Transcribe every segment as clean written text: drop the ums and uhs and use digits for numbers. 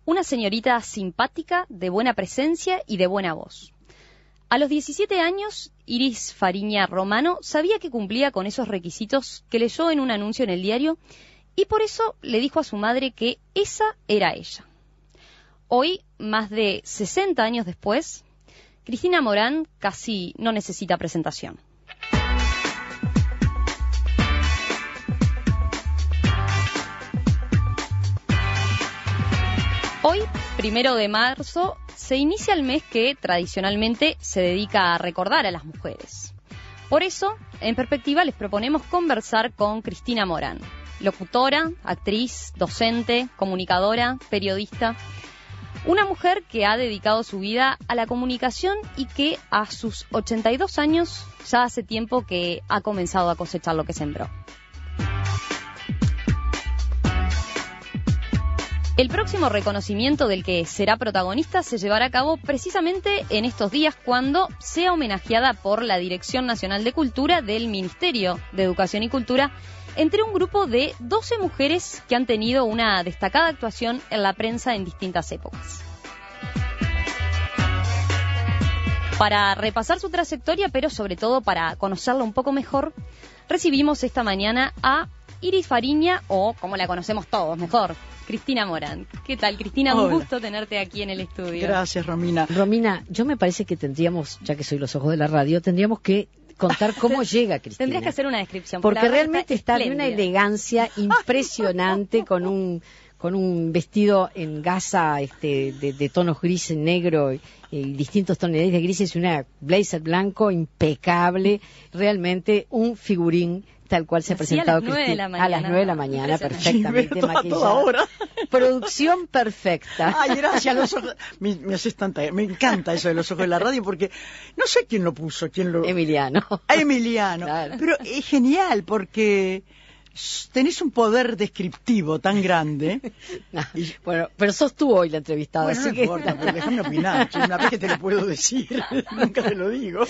Una señorita simpática, de buena presencia y de buena voz. A los 17 años, Iris Fariña Romano sabía que cumplía con esos requisitos que leyó en un anuncio en el diario y por eso le dijo a su madre que esa era ella. Hoy, más de 60 años después, Cristina Morán casi no necesita presentación. Hoy, 1 de marzo, se inicia el mes que tradicionalmente se dedica a recordar a las mujeres. Por eso, en Perspectiva les proponemos conversar con Cristina Morán, locutora, actriz, docente, comunicadora, periodista. Una mujer que ha dedicado su vida a la comunicación y que a sus 82 años ya hace tiempo que ha comenzado a cosechar lo que sembró. El próximo reconocimiento del que será protagonista se llevará a cabo precisamente en estos días cuando sea homenajeada por la Dirección Nacional de Cultura del Ministerio de Educación y Cultura entre un grupo de 12 mujeres que han tenido una destacada actuación en la prensa en distintas épocas. Para repasar su trayectoria, pero sobre todo para conocerla un poco mejor, recibimos esta mañana a Iris Fariña, o como la conocemos todos mejor, Cristina Morán. ¿Qué tal, Cristina? Hola. Un gusto tenerte aquí en el estudio. Gracias, Romina. Romina, yo me parece que tendríamos, ya que soy los ojos de la radio, tendríamos que contar cómo llega Cristina. Tendrías que hacer una descripción. Porque realmente está de espléndida. una elegancia impresionante con un vestido en gasa de tonos grises, negro y distintos tonalidades de grises y una blazer blanco impecable, realmente un figurín tal cual se ha presentado Cristina a las 9 de la mañana, perfectamente maquillada. Ahora. Producción perfecta. Ay, gracias, los ojos. Me haces me encanta eso de los ojos de la radio porque no sé quién lo puso, Emiliano. Emiliano. Claro. Pero es genial porque tenés un poder descriptivo tan grande. Bueno, pero sos tú hoy la entrevistada, Bueno, así no que importa, pero déjame opinar. Una vez que te lo puedo decir, nunca te lo digo.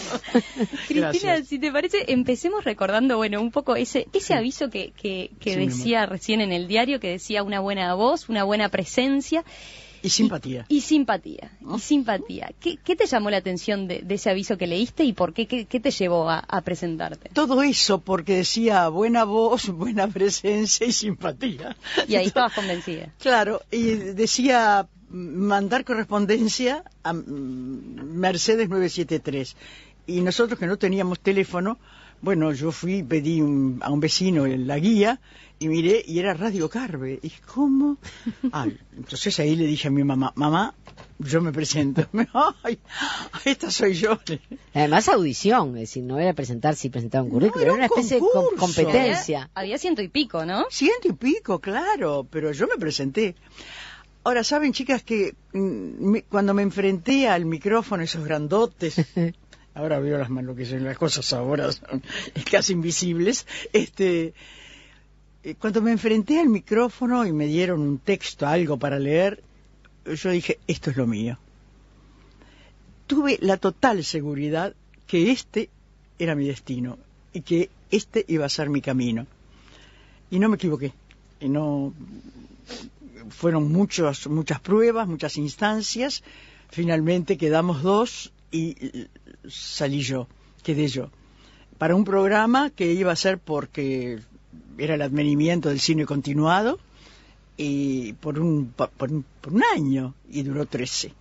Cristina, Gracias. si te parece, empecemos recordando, bueno, un poco ese aviso que Sí, decía recién en el diario, que decía una buena voz, una buena presencia. Y simpatía. Y simpatía. ¿Qué te llamó la atención de ese aviso que leíste y por qué te llevó a presentarte? Todo eso porque decía buena voz, buena presencia y simpatía. Y ahí estabas convencida. Claro, y decía mandar correspondencia a Mercedes 973. Y nosotros que no teníamos teléfono, bueno, yo fui y pedí a un vecino la guía y miré y era Radio Carve. ¿Y cómo? Entonces ahí le dije a mi mamá, yo me presento. Ay, esta soy yo. además audición, es decir, no era presentarse y presentar un currículum, era era una un especie de concurso. competencia. Había 100 y pico, ¿no? 100 y pico, claro, pero yo me presenté. Ahora, ¿saben, chicas, que cuando me enfrenté al micrófono, esos grandotes, ahora veo lo que son las cosas ahora, son casi invisibles, cuando me enfrenté al micrófono y me dieron un texto, algo para leer, yo dije, esto es lo mío. Tuve la total seguridad que este era mi destino y que este iba a ser mi camino. Y no me equivoqué. Y no fueron muchas pruebas, muchas instancias. Finalmente quedamos 2 y quedé yo. Para un programa que iba a ser porque era el advenimiento del cine continuado y por un año y duró 13.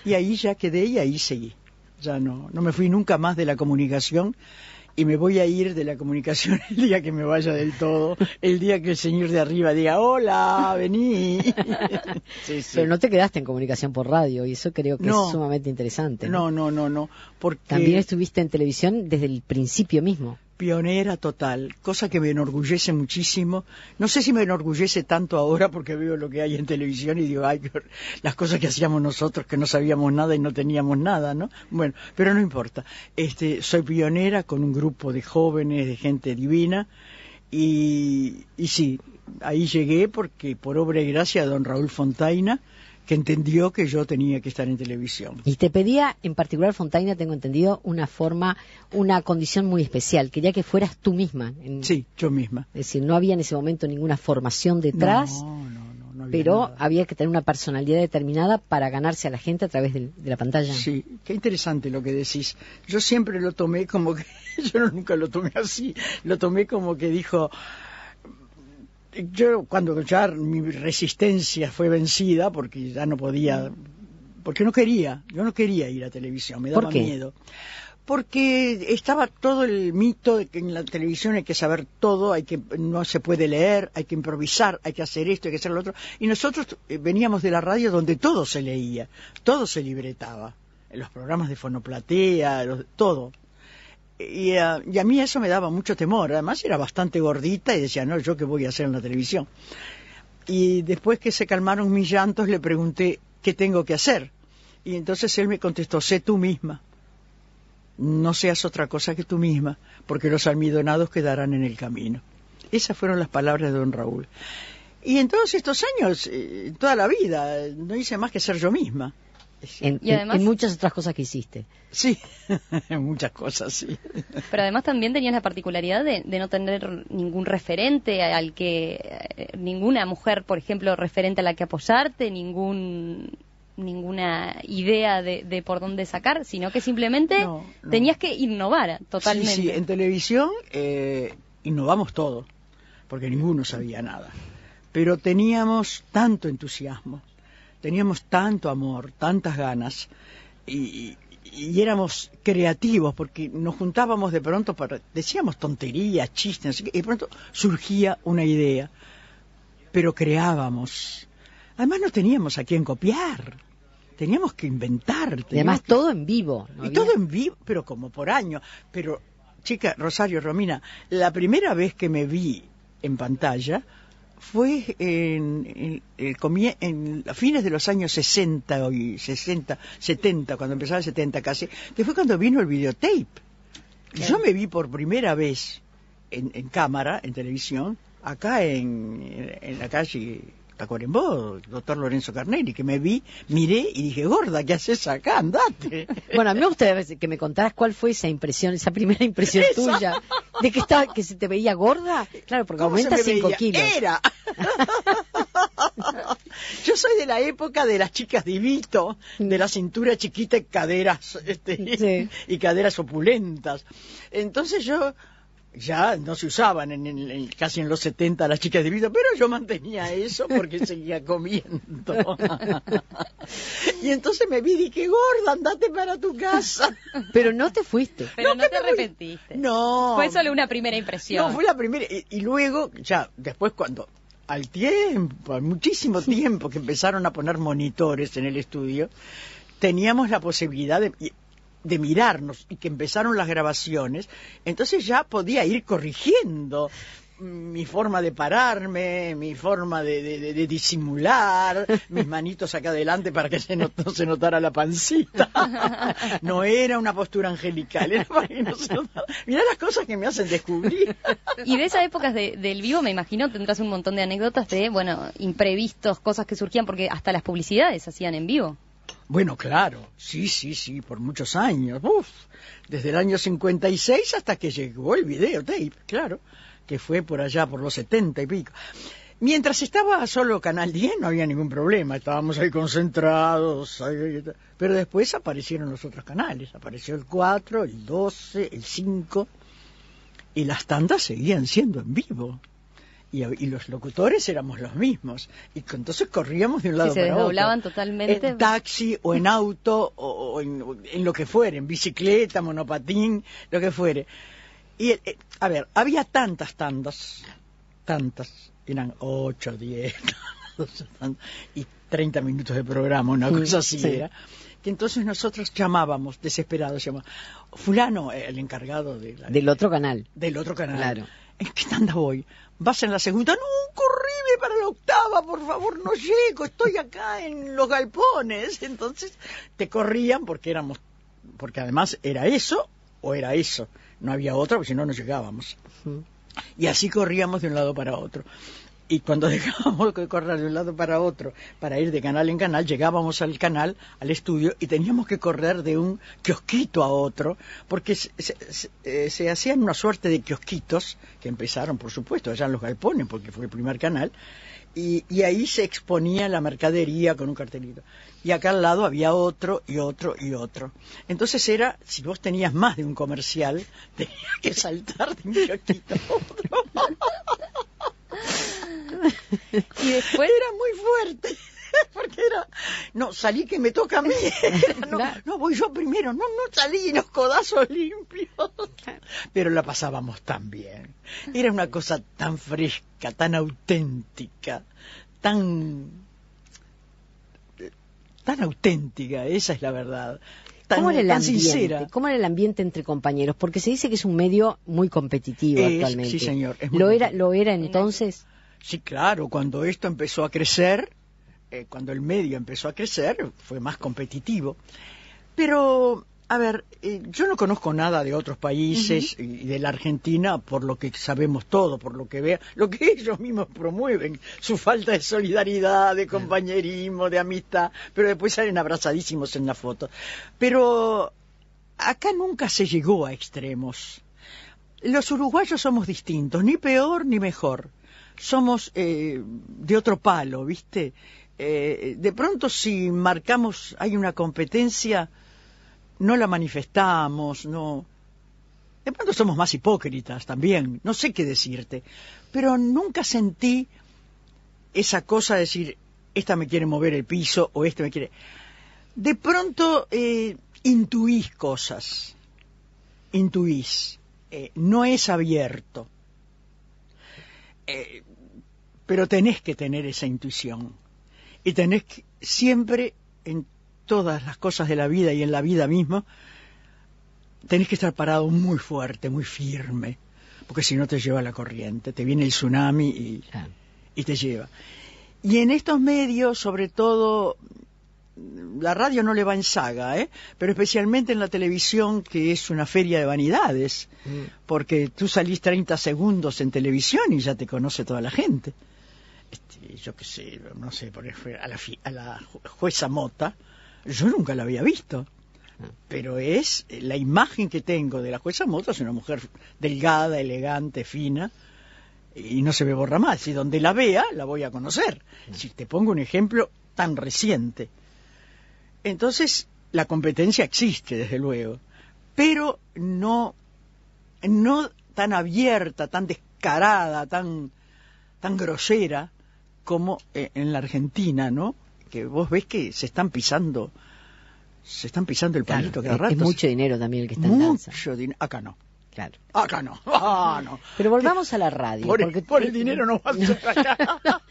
Y ahí ya quedé y ahí seguí. Ya no me fui nunca más de la comunicación y me voy a ir de la comunicación el día que me vaya del todo, el día que el señor de arriba diga, hola, vení. Sí. Pero no te quedaste en comunicación por radio y eso creo que es sumamente interesante. No, porque también estuviste en televisión desde el principio mismo. Pionera total, cosa que me enorgullece muchísimo. No sé si me enorgullece tanto ahora porque veo lo que hay en televisión y digo, ay, las cosas que hacíamos nosotros que no sabíamos nada y no teníamos nada, ¿no? Bueno, pero no importa. Soy pionera con un grupo de jóvenes, de gente divina y sí, ahí llegué porque por obra y gracia de don Raúl Fontaina, que entendió que yo tenía que estar en televisión. Y te pedía, en particular Fontaina, tengo entendido, una condición muy especial. Quería que fueras tú misma. Sí, yo misma. Es decir, no había en ese momento ninguna formación detrás. No pero nada. había que tener una personalidad determinada para ganarse a la gente a través de la pantalla. Sí, qué interesante lo que decís. Yo siempre lo tomé como que, nunca lo tomé así, lo tomé como que dijo, yo cuando ya mi resistencia fue vencida, porque ya no podía, porque yo no quería ir a televisión, me daba miedo. Porque estaba todo el mito de que en la televisión hay que saber todo, no se puede leer, hay que improvisar, hay que hacer esto, hay que hacer lo otro. Y nosotros veníamos de la radio donde todo se leía, todo se libretaba, en los programas de Fonoplatea, todo. Y a mí eso me daba mucho temor. Además era bastante gordita y decía, no, ¿yo qué voy a hacer en la televisión? Y después que se calmaron mis llantos le pregunté, ¿qué tengo que hacer? Y entonces él me contestó, sé tú misma. No seas otra cosa que tú misma, porque los almidonados quedarán en el camino. Esas fueron las palabras de don Raúl. Y en todos estos años, toda la vida, no hice más que ser yo misma. Y además, en muchas otras cosas que hiciste. Sí, en muchas cosas, sí. Pero además también tenías la particularidad de no tener ningún referente ninguna mujer, por ejemplo, referente a la que apoyarte, ninguna idea de por dónde sacar, sino que simplemente tenías que innovar totalmente. Sí, en televisión innovamos todo, porque ninguno sabía nada. Pero teníamos tanto entusiasmo, teníamos tanto amor, tantas ganas, y éramos creativos, porque nos juntábamos de pronto, decíamos tonterías, chistes, y de pronto surgía una idea, pero creábamos. Además no teníamos a quién copiar, teníamos que inventar. Además todo en vivo. Y todo en vivo, pero como por año. Pero, chica, Rosario, Romina, la primera vez que me vi en pantalla fue a fines de los años 60, 70, cuando empezaba el 70 casi, que fue cuando vino el videotape. Y yo me vi por primera vez en cámara, en televisión, acá en la calle Tacuarembó, doctor Lorenzo Carneri, que me vi, miré y dije, gorda, ¿qué haces acá? Andate. Bueno, a mí me gustaría que me contaras cuál fue esa primera impresión tuya, de que se te veía gorda. Claro, porque aumenta 5 kilos. Yo soy de la época de las chicas de Vito, de la cintura chiquita y caderas, sí, y caderas opulentas. Entonces ya no se usaban casi en los 70 las chicas de Vito, pero yo mantenía eso porque seguía comiendo. Y entonces me vi y dije, gorda, andate para tu casa. Pero no te fuiste. Pero no te arrepentiste. No. Fue solo una primera impresión. No, fue la primera. Y luego, ya, después cuando, al muchísimo tiempo que empezaron a poner monitores en el estudio, teníamos la posibilidad de mirarnos y que empezaron las grabaciones, entonces ya podía ir corrigiendo mi forma de pararme, mi forma de disimular, mis manitos acá adelante para que no se notara la pancita. No era una postura angelical, era para que no se notara. Mirá las cosas que me hacen descubrir. Y de esas épocas del vivo, me imagino, tendrás un montón de anécdotas de, imprevistos, cosas que surgían, porque hasta las publicidades se hacían en vivo. Bueno, claro, sí, por muchos años. Desde el año 56 hasta que llegó el videotape, claro, que fue por allá, por los 70 y pico. Mientras estaba solo Canal 10 no había ningún problema, estábamos ahí concentrados, pero después aparecieron los otros canales, apareció el 4, el 12, el 5, y las tandas seguían siendo en vivo. Y los locutores éramos los mismos. Y entonces corríamos de un lado para otro. Se desdoblaban totalmente. En taxi o en auto o en lo que fuere, en bicicleta, monopatín, lo que fuere. Y, había tantas tandas, eran 8, 10, y 30 minutos de programa, una cosa así era. Que entonces nosotros llamábamos, desesperados, fulano, el encargado del otro canal. Del otro canal. Claro. ¿En qué tanda voy? ¿Vas en la segunda? No, corrime para la octava, por favor, no llego, estoy acá en los galpones. Entonces te corrían porque además era eso o era eso. No había otra, porque si no, no llegábamos. Y así corríamos de un lado para otro. Y cuando dejábamos de correr de un lado para otro, para ir de canal en canal, llegábamos al canal, al estudio, y teníamos que correr de un kiosquito a otro, porque se hacían una suerte de kiosquitos, que empezaron, por supuesto, allá en los galpones, porque fue el primer canal, y ahí se exponía la mercadería con un cartelito. Y acá al lado había otro y otro y otro. Entonces era, si vos tenías más de un comercial, tenías que saltar de un kiosquito a otro. Y después era muy fuerte, porque era, no, salí que me toca a mí. No, voy yo primero, no salí, los codazos limpios. Pero la pasábamos tan bien. Era una cosa tan fresca, tan auténtica, tan auténtica, esa es la verdad. ¿Cómo era el tan ambiente? Sincera. ¿Cómo era el ambiente entre compañeros? Porque se dice que es un medio muy competitivo actualmente. Sí, señor. ¿Lo era entonces? Sí, claro, cuando esto empezó a crecer, cuando el medio empezó a crecer, fue más competitivo. Pero, a ver, yo no conozco nada de otros países y de la Argentina por lo que sabemos todo, por lo que vea, lo que ellos mismos promueven, su falta de solidaridad, de compañerismo, de amistad, pero después salen abrazadísimos en la foto. Pero acá nunca se llegó a extremos. Los uruguayos somos distintos, ni peor ni mejor. Somos de otro palo, ¿viste? De pronto si marcamos, hay una competencia, no la manifestamos, no. De pronto somos más hipócritas también, no sé qué decirte, pero nunca sentí esa cosa de decir, esta me quiere mover el piso o este me quiere. De pronto intuís cosas, no es abierto. Pero tenés que tener esa intuición y tenés que siempre, en todas las cosas de la vida y en la vida misma, tenés que estar parado muy fuerte, muy firme, porque si no te lleva la corriente, te viene el tsunami y te lleva. Y en estos medios, sobre todo, la radio no le va en saga, pero especialmente en la televisión, que es una feria de vanidades, porque tú salís 30 segundos en televisión y ya te conoce toda la gente. Yo qué sé, no sé, por ejemplo, a la jueza Mota, yo nunca la había visto, pero es la imagen que tengo de la jueza Mota, es una mujer delgada, elegante, fina, y no se me borra más, y donde la vea, la voy a conocer. Si te pongo un ejemplo tan reciente. Entonces, la competencia existe, desde luego, pero no tan abierta, tan descarada, tan grosera como en la Argentina, ¿no? Que vos ves que se están pisando el palito cada rato. Es mucho dinero también el que está en danza. Mucho dinero. Acá no. Claro. Acá no. Ah, no. Pero volvamos a la radio. Por el dinero no va a ser acá.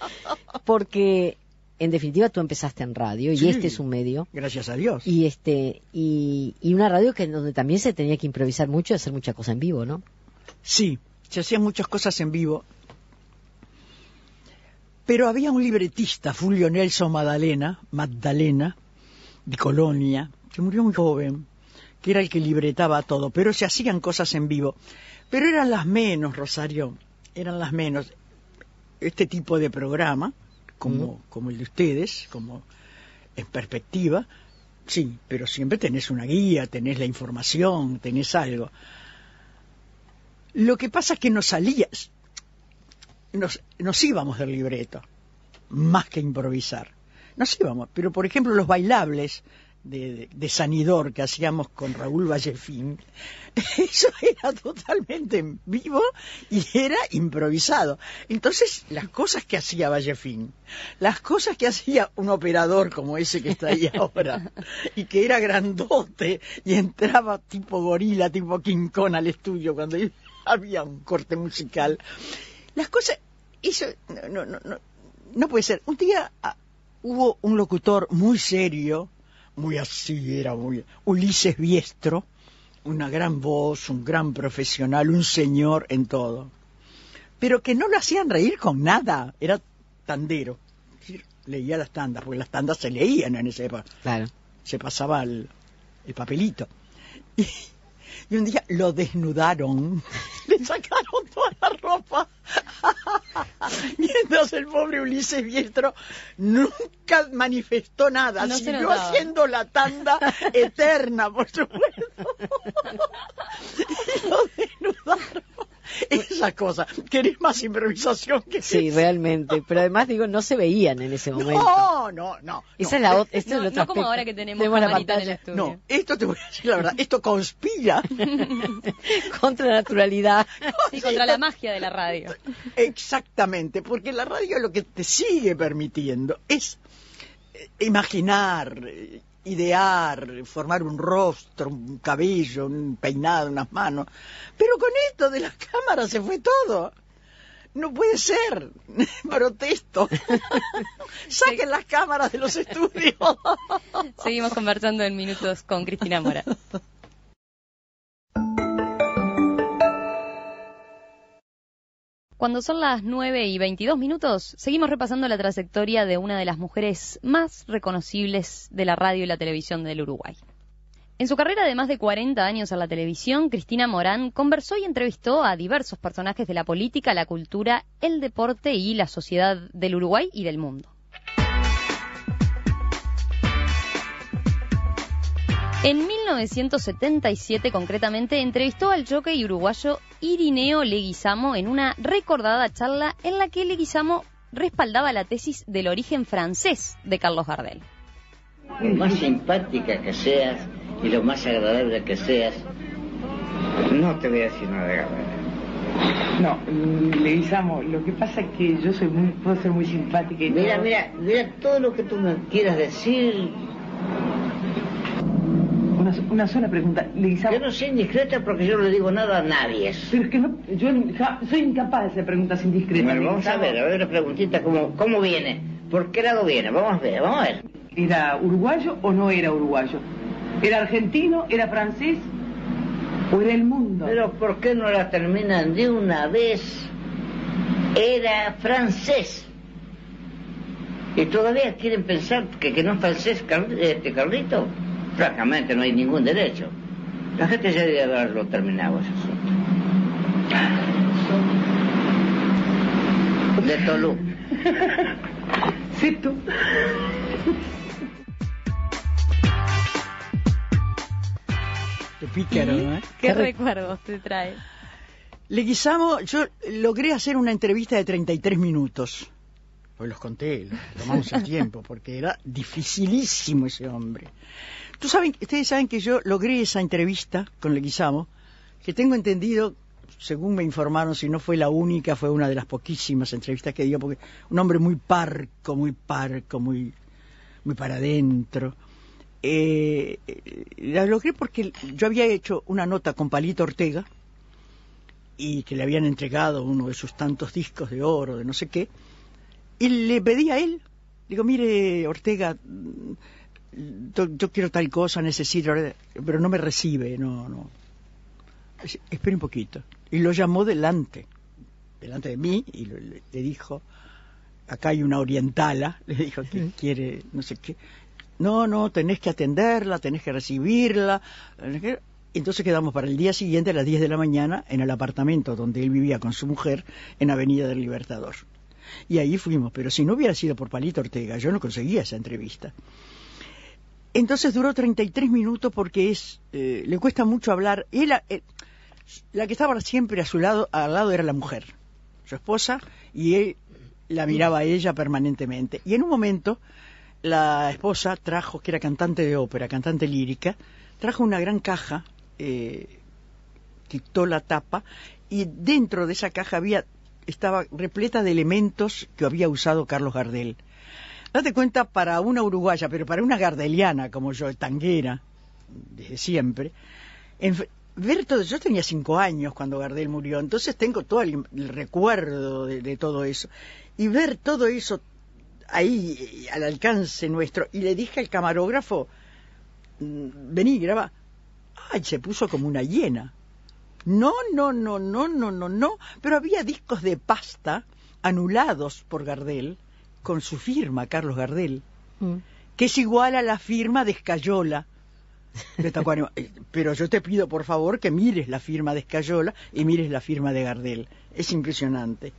Porque en definitiva tú empezaste en radio y este es un medio. Gracias a Dios. Y una radio donde también se tenía que improvisar mucho y hacer mucha cosa en vivo, ¿no? Sí, se hacían muchas cosas en vivo. Pero había un libretista, Fulvio Nelson Magdalena, de Colonia, que murió muy joven, que era el que libretaba todo, pero se hacían cosas en vivo. Pero eran las menos, Rosario, eran las menos. Este tipo de programa, como el de ustedes, como en perspectiva, sí, pero siempre tenés una guía, tenés la información, tenés algo. Lo que pasa es que nos íbamos del libreto, más que improvisar. Nos íbamos, pero por ejemplo los bailables de Sanidor que hacíamos con Raúl Vallefín, eso era totalmente en vivo y era improvisado. Entonces las cosas que hacía Vallefín, las cosas que hacía un operador como ese que está ahí ahora, y que era grandote y entraba tipo gorila, tipo King Kong al estudio cuando había un corte musical. Las cosas, eso no puede ser. Un día hubo un locutor muy serio, muy así, era muy Ulises Biestro, una gran voz, un gran profesional, un señor en todo, pero que no lo hacían reír con nada, era tandero, leía las tandas, porque las tandas se leían en esa época, claro. Se pasaba el papelito. Y un día lo desnudaron, le sacaron toda la ropa. Mientras el pobre Ulises Biestro nunca manifestó nada, siguió haciendo la tanda eterna, por supuesto. Y lo desnudaron. Esa cosa, querés más improvisación que Sí, eso. realmente. Pero además, digo, no se veían en ese momento. No. Esa es la otra. Este es el No, otro no como aspecto. ahora que tenemos la camarita en el pantalla. estudio. No, esto te voy a decir la verdad, esto conspira. Contra la naturalidad. Sí, contra la magia de la radio. Exactamente, porque la radio lo que te sigue permitiendo es imaginar, idear, formar un rostro, un cabello, un peinado, unas manos. Pero con esto de las cámaras se fue todo. No puede ser. Protesto. Saquen las cámaras de los estudios. Seguimos conversando en minutos con Cristina Morán. Cuando son las 9:22, seguimos repasando la trayectoria de una de las mujeres más reconocibles de la radio y la televisión del Uruguay. En su carrera de más de 40 años en la televisión, Cristina Morán conversó y entrevistó a diversos personajes de la política, la cultura, el deporte y la sociedad del Uruguay y del mundo. En 1977, concretamente, entrevistó al jockey uruguayo Irineo Leguizamo en una recordada charla en la que Leguizamo respaldaba la tesis del origen francés de Carlos Gardel. Lo más simpática que seas y lo más agradable que seas, no te voy a decir nada de Gardel. No, Leguizamo, lo que pasa es que yo puedo ser muy simpática y Mira, todo. mira todo lo que tú me quieras decir. Una sola pregunta, Leguizamo. Yo no soy indiscreta porque yo no le digo nada a nadie. Pero es que no, yo soy incapaz de hacer preguntas indiscretas. Bueno, vamos a Leguizamo. ver una preguntita, ¿cómo viene? ¿Por qué lado viene? Vamos a ver. ¿Era uruguayo o no era uruguayo? ¿Era argentino? ¿Era francés? ¿O era el mundo? Pero ¿por qué no la terminan de una vez? Era francés. Y todavía quieren pensar que no es francés, Carlito. Francamente no hay ningún derecho. La gente ya debe haberlo terminado ese asunto. De Tolú. ¿Sí tú? Qué pícaro, ¿no? ¿Qué recuerdos te trae? Leguizamo, yo logré hacer una entrevista de 33 minutos. Pues los conté, tomamos el tiempo, porque era dificilísimo ese hombre. Ustedes saben que yo logré esa entrevista con Leguizamo, que tengo entendido, según me informaron, si no fue la única, fue una de las poquísimas entrevistas que dio, porque un hombre muy parco, muy para adentro. La logré porque yo había hecho una nota con Palito Ortega, y que le habían entregado uno de sus tantos discos de oro, de no sé qué, y le pedí a él, digo, mire, Ortega, yo quiero tal cosa, necesito, pero no me recibe, no. Espere un poquito. Y lo llamó delante de mí, y le dijo, acá hay una orientala, le dijo que quiere, no sé qué. No, tenés que atenderla, tenés que recibirla. Entonces quedamos para el día siguiente a las 10 de la mañana en el apartamento donde él vivía con su mujer en Avenida del Libertador. Y ahí fuimos, pero si no hubiera sido por Palito Ortega, yo no conseguía esa entrevista. Entonces duró 33 minutos porque le cuesta mucho hablar. La que estaba siempre al lado era la mujer, su esposa, y él la miraba a ella permanentemente. Y en un momento la esposa trajo, que era cantante de ópera, cantante lírica, trajo una gran caja, quitó la tapa, y dentro de esa caja estaba repleta de elementos que había usado Carlos Gardel. Date cuenta, para una uruguaya, pero para una gardeliana como yo, tanguera, desde siempre, ver todo. Yo tenía 5 años cuando Gardel murió, entonces tengo todo el recuerdo de todo eso. Y ver todo eso ahí al alcance nuestro, y le dije al camarógrafo, vení, graba. Ay, se puso como una hiena. No, pero había discos de pasta anulados por Gardel, con su firma, Carlos Gardel, que es igual a la firma de Escayola, de Tacuarembó. Pero yo te pido, por favor, que mires la firma de Escayola y mires la firma de Gardel. Es impresionante.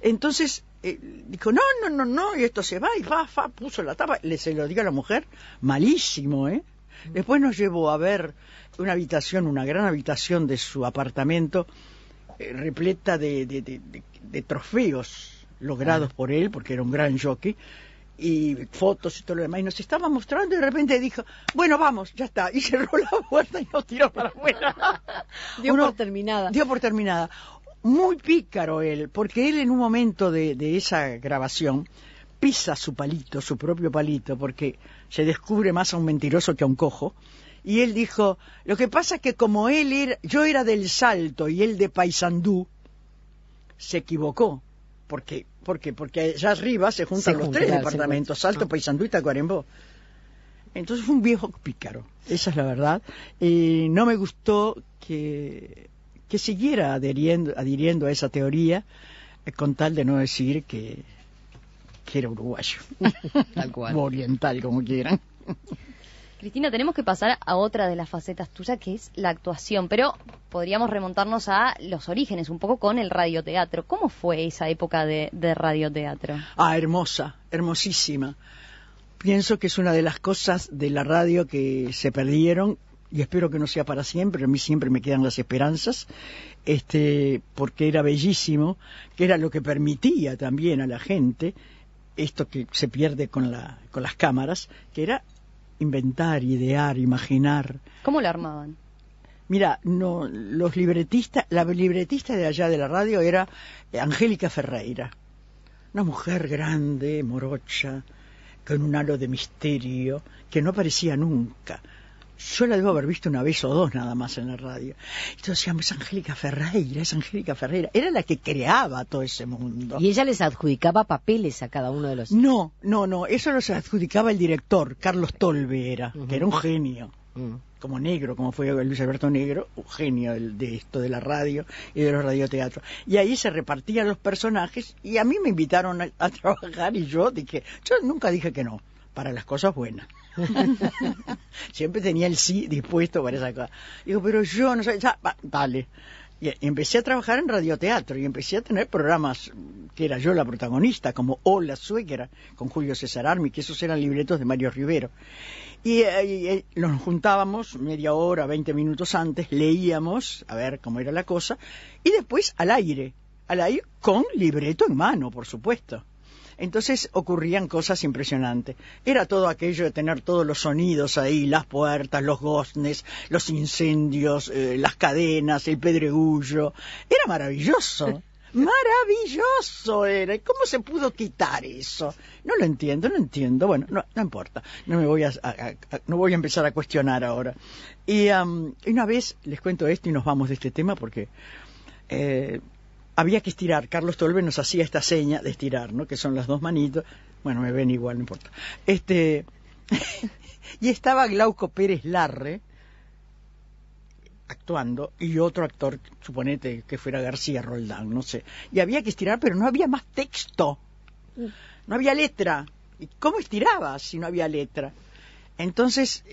Entonces, dijo, no, y esto se va, y puso la tapa, se lo digo a la mujer, malísimo, ¿eh? Después nos llevó a ver una gran habitación de su apartamento, repleta de trofeos logrados por él, porque era un gran jockey, y fotos y todo lo demás, y nos estaba mostrando y de repente dijo, bueno, vamos, ya está, y cerró la puerta y nos tiró para afuera. Dio por terminada. Dio por terminada. Muy pícaro él, porque él en un momento de esa grabación pisa su palito, su propio palito, porque se descubre más a un mentiroso que a un cojo, y él dijo, lo que pasa es que como yo era del Salto y él de Paysandú, se equivocó. Porque allá arriba se juntan los tres departamentos, Salto, Paysandú y Tacuarembó. Entonces fue un viejo pícaro, esa es la verdad. No me gustó que siguiera adhiriendo a esa teoría, con tal de no decir que era uruguayo. Tal cual. O oriental, como quieran. Cristina, tenemos que pasar a otra de las facetas tuyas, que es la actuación, pero podríamos remontarnos a los orígenes, un poco con el radioteatro. ¿Cómo fue esa época de radioteatro? Hermosa, hermosísima. Pienso que es una de las cosas de la radio que se perdieron, y espero que no sea para siempre, a mí siempre me quedan las esperanzas, porque era bellísimo, que era lo que permitía también a la gente, esto que se pierde con las cámaras, que era inventar, idear, imaginar. ¿Cómo lo armaban? Mira, la libretista de allá de la radio era Angélica Ferreira, una mujer grande, morocha, con un halo de misterio que no aparecía nunca. Yo la debo haber visto una vez o dos nada más en la radio. Y todos decíamos, es Angélica Ferreira. Era la que creaba todo ese mundo. ¿Y ella les adjudicaba papeles a cada uno de los...? No, eso los adjudicaba el director, Carlos Tolbe que era un genio. Como Negro, como fue Luis Alberto Negro, un genio de esto, de la radio y de los radioteatros. Y ahí se repartían los personajes y a mí me invitaron a trabajar y yo nunca dije que no, para las cosas buenas. Siempre tenía el sí dispuesto para esa cosa. Digo, pero yo no sé, dale. Y empecé a trabajar en radioteatro y empecé a tener programas que era yo la protagonista, como Hola Suegra, con Julio César Armi, que esos eran libretos de Mario Rivero. Y nos juntábamos media hora, 20 minutos antes, leíamos, a ver cómo era la cosa, y después al aire con libreto en mano, por supuesto. Entonces ocurrían cosas impresionantes. Era todo aquello de tener todos los sonidos ahí, las puertas, los goznes, los incendios, las cadenas, el pedregullo. Era maravilloso. Maravilloso era. ¿Cómo se pudo quitar eso? No lo entiendo. Bueno, no importa. No voy a empezar a cuestionar ahora. Y una vez, les cuento esto y nos vamos de este tema porque... había que estirar. Carlos Tolbe nos hacía esta seña de estirar, ¿no? Que son las dos manitos. Bueno, me ven igual, no importa. Y estaba Glauco Pérez Larre actuando y otro actor, suponete que fuera García Roldán, no sé. Y había que estirar, pero no había más texto. No había letra. ¿Y cómo estirabas si no había letra? Entonces,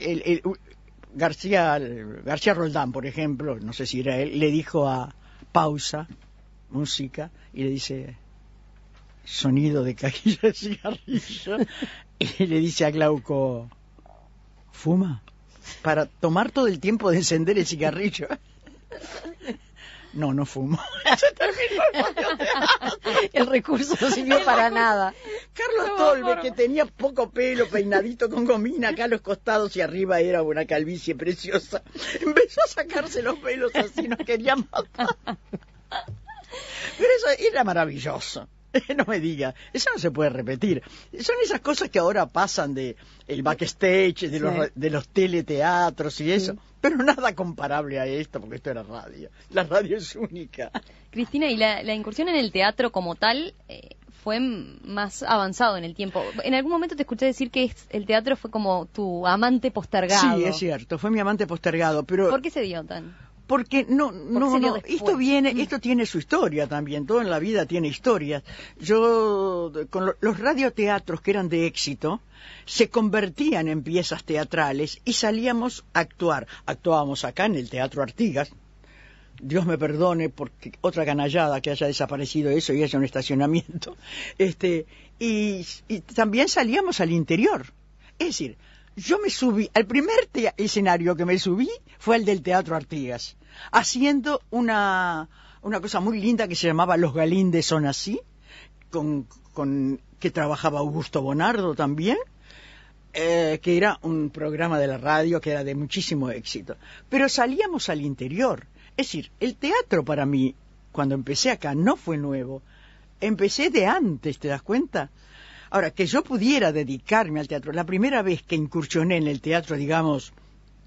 García Roldán, por ejemplo, no sé si era él, le dijo a pausa, música, y le dice sonido de cajilla de cigarrillo, y le dice a Glauco, ¿fuma? Para tomar todo el tiempo de encender el cigarrillo. No fumo. El recurso no sirvió para nada. Carlos Tolbe, que tenía poco pelo, peinadito con gomina acá a los costados y arriba era una calvicie preciosa, empezó a sacarse los pelos así, nos querían matar. Pero eso era maravilloso. No me diga, eso no se puede repetir. Son esas cosas que ahora pasan de el backstage, de los teleteatros y eso, pero nada comparable a esto, porque esto era radio. La radio es única. Cristina, ¿y la incursión en el teatro como tal fue más avanzado en el tiempo? En algún momento te escuché decir que el teatro fue como tu amante postergado. Sí, es cierto, fue mi amante postergado, pero... ¿Por qué se dio tan...? Porque esto tiene su historia también, todo en la vida tiene historias. Yo, con los radioteatros que eran de éxito, se convertían en piezas teatrales y salíamos a actuar. Actuábamos acá en el Teatro Artigas, Dios me perdone porque otra canallada que haya desaparecido eso y haya un estacionamiento, y también salíamos al interior. Es decir, yo me subí, al primer escenario que me subí fue el del Teatro Artigas, haciendo una una cosa muy linda que se llamaba Los Galíndez son así, que trabajaba Augusto Bonardo también, que era un programa de la radio que era de muchísimo éxito. Pero salíamos al interior. Es decir, el teatro para mí, cuando empecé acá, no fue nuevo. Empecé de antes, ¿te das cuenta? Ahora, que yo pudiera dedicarme al teatro, la primera vez que incursioné en el teatro, digamos,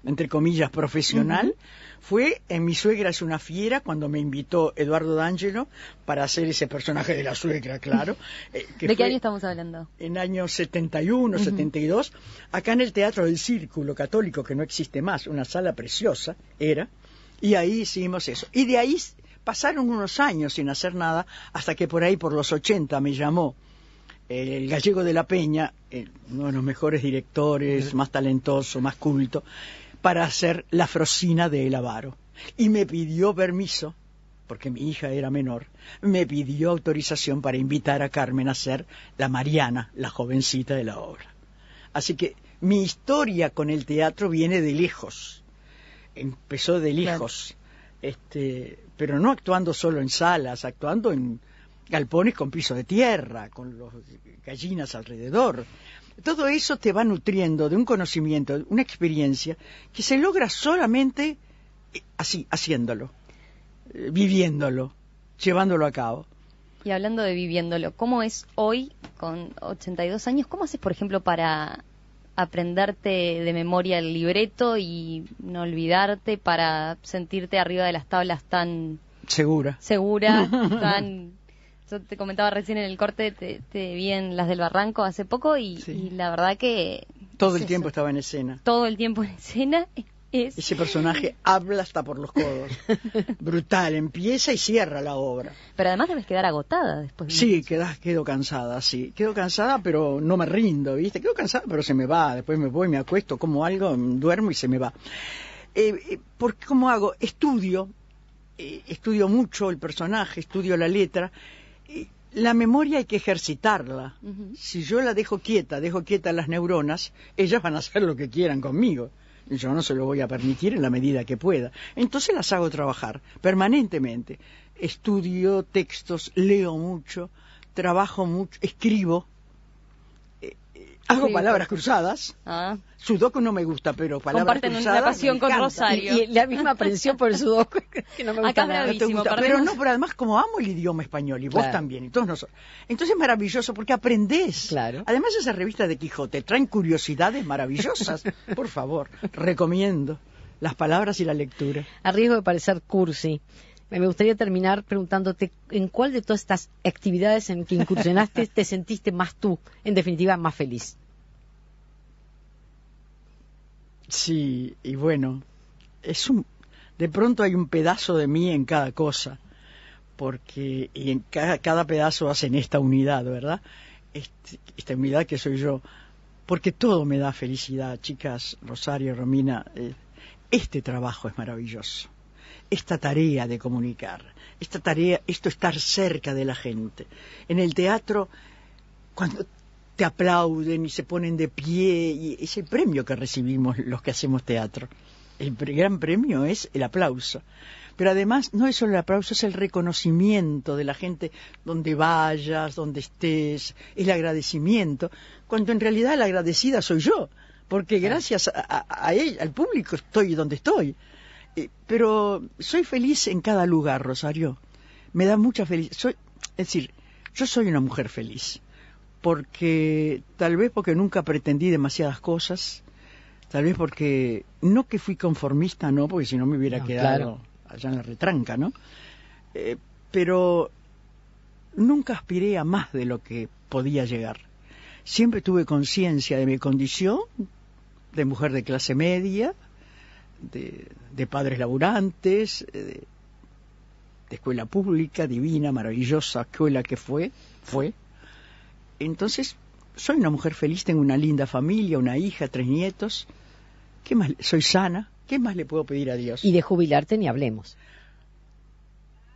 entre comillas, profesional, fue en Mi suegra es una fiera, cuando me invitó Eduardo D'Angelo para hacer ese personaje de la suegra, claro. ¿De qué año estamos hablando? En años 71, 72, acá en el Teatro del Círculo Católico, que no existe más, una sala preciosa era, y ahí hicimos eso. Y de ahí pasaron unos años sin hacer nada, hasta que por ahí, por los 80, me llamó el Gallego de la Peña, uno de los mejores directores, más talentoso, más culto, para hacer La Frosina de El Avaro. Y me pidió permiso, porque mi hija era menor, me pidió autorización para invitar a Carmen a ser la Mariana, la jovencita de la obra. Así que mi historia con el teatro viene de lejos. Empezó de lejos. Claro. Pero no actuando solo en salas, actuando en galpones con piso de tierra, con los gallinas alrededor. Todo eso te va nutriendo de un conocimiento, de una experiencia que se logra solamente así, haciéndolo, viviéndolo, llevándolo a cabo. Y hablando de viviéndolo, ¿cómo es hoy, con 82 años, cómo haces, por ejemplo, para aprenderte de memoria el libreto y no olvidarte, para sentirte arriba de las tablas tan segura, tan... Yo te comentaba recién en el corte, te vi en Las del Barranco hace poco y la verdad que... Todo el tiempo estaba en escena. Todo el tiempo en escena. Ese personaje habla hasta por los codos. Brutal, empieza y cierra la obra. Pero además debes quedar agotada después. Sí, quedo cansada, sí. Quedo cansada, pero no me rindo, ¿viste? Quedo cansada, pero se me va. Después me voy, me acuesto, como algo, duermo y se me va. Porque, ¿cómo hago? Estudio mucho el personaje, estudio la letra. La memoria hay que ejercitarla. Si yo la dejo quieta las neuronas, ellas van a hacer lo que quieran conmigo. Yo no se lo voy a permitir en la medida que pueda. Entonces las hago trabajar permanentemente. Estudio textos, leo mucho, trabajo mucho, escribo. Hago palabras cruzadas. Sudoku no me gusta, pero palabras cruzadas. Comparten una pasión con Rosario. Y la misma aprensión por el Sudoku, que no me gusta nada. Pero además, como amo el idioma español, y vos también, y todos nosotros. Entonces es maravilloso porque aprendés. Claro. Además, esas revistas de Quijote traen curiosidades maravillosas. Por favor, recomiendo las palabras y la lectura. A riesgo de parecer cursi, me gustaría terminar preguntándote en cuál de todas estas actividades en que incursionaste te sentiste más tú, en definitiva, más feliz. Sí, y bueno, de pronto hay un pedazo de mí en cada cosa, y en cada pedazo hacen esta unidad, ¿verdad? Esta unidad que soy yo, porque todo me da felicidad, chicas, Rosario, Romina, este trabajo es maravilloso. Esta tarea de comunicar, esto estar cerca de la gente. En el teatro, cuando te aplauden y se ponen de pie, y es el premio que recibimos los que hacemos teatro. El gran premio es el aplauso. Pero además no es solo el aplauso, es el reconocimiento de la gente donde vayas, donde estés, el agradecimiento, cuando en realidad la agradecida soy yo, porque gracias a él, al público, estoy donde estoy. Pero soy feliz en cada lugar, Rosario. Me da mucha felicidad. Yo soy una mujer feliz. Tal vez porque nunca pretendí demasiadas cosas. Tal vez porque, no que fui conformista, no, porque si no me hubiera quedado allá en la retranca, ¿no? Pero nunca aspiré a más de lo que podía llegar. Siempre tuve conciencia de mi condición, de mujer de clase media, de padres laburantes, de escuela pública, divina, maravillosa escuela que fue. Entonces, soy una mujer feliz, tengo una linda familia, una hija, 3 nietos. ¿Qué más? Soy sana. ¿Qué más le puedo pedir a Dios? Y de jubilarte ni hablemos.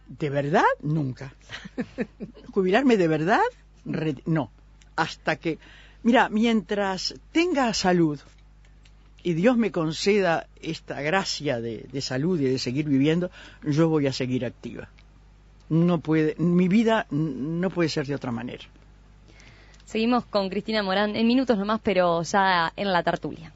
¿De verdad? Nunca. ¿Jubilarme de verdad? No. Hasta que... Mira, mientras tenga salud y Dios me conceda esta gracia de salud y de seguir viviendo, yo voy a seguir activa. no puede, mi vida no puede ser de otra manera. Seguimos con Cristina Morán en minutos nomás, pero ya en la tertulia.